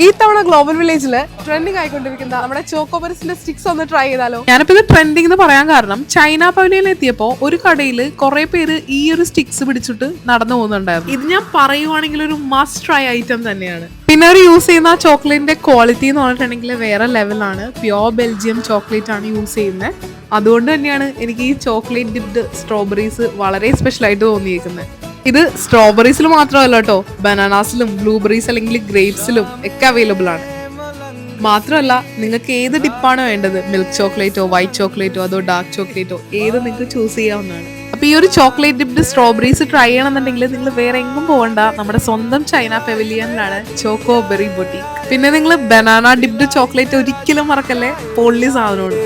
ഈ തവണ global വില്ലേജില് trending ആയിക്കൊണ്ടിരിക്കുന്ന നമ്മുടെ ചോക്കോബറിന്റെ സ്റ്റിക്സ് ഒന്ന് ട്രൈ ചെയ്താലോ? ഞാനിപ്പോ ഇത് ട്രെൻഡിങ് എന്ന് പറയാൻ കാരണം ചൈന പവലിയനിൽ എത്തിയപ്പോ ഒരു കടയിൽ കുറെ പേര് ഈ ഒരു സ്റ്റിക്സ് പിടിച്ചിട്ട് നടന്നു പോകുന്നുണ്ടായിരുന്നു. ഇത് ഞാൻ പറയുവാണെങ്കിൽ ഒരു മസ്റ്റ് ട്രൈ ഐറ്റം തന്നെയാണ്. പിന്നെ അവർ യൂസ് ചെയ്യുന്ന ചോക്ലേറ്റിന്റെ ക്വാളിറ്റി എന്ന് പറഞ്ഞിട്ടുണ്ടെങ്കിൽ വേറെ ലെവലാണ്. പ്യോർ ബെൽജിയം ചോക്ലേറ്റ് ആണ് യൂസ് ചെയ്യുന്നത്. അതുകൊണ്ട് തന്നെയാണ് എനിക്ക് ഈ ചോക്ലേറ്റ് ഡിപ്ഡ് സ്ട്രോബെറീസ് വളരെ സ്പെഷ്യൽ ആയിട്ട് തോന്നിയിരിക്കുന്നത്. ഇത് സ്ട്രോബെറീസിൽ മാത്രമല്ല കേട്ടോ, ബനാനാസിലും ബ്ലൂബെറീസ് അല്ലെങ്കിൽ ഗ്രേപ്സിലും ഒക്കെ അവൈലബിൾ ആണ്. മാത്രമല്ല നിങ്ങൾക്ക് ഏത് ഡിപ്പാണ് വേണ്ടത്, മിൽക്ക് ചോക്ലേറ്റോ വൈറ്റ് ചോക്ലേറ്റോ അതോ ഡാർക്ക് ചോക്ലേറ്റോ, ഏത് നിങ്ങൾക്ക് ചൂസ് ചെയ്യാവുന്നതാണ്. അപ്പൊ ഈ ഒരു ചോക്ലേറ്റ് ഡിപ്ഡ് സ്ട്രോബെറീസ് ട്രൈ ചെയ്യണമെന്നുണ്ടെങ്കിൽ നിങ്ങൾ വേറെ എങ്ങും പോകണ്ട, നമ്മുടെ സ്വന്തം ചൈന പെവിലിയനിലാണ് ചോക്കോബെറി ബൊട്ടീക്ക്. പിന്നെ നിങ്ങൾ ബനാന ഡിപ്ഡ് ചോക്ലേറ്റ് ഒരിക്കലും മറക്കല്ലേ, പൊള്ളി സാധനമാണ്.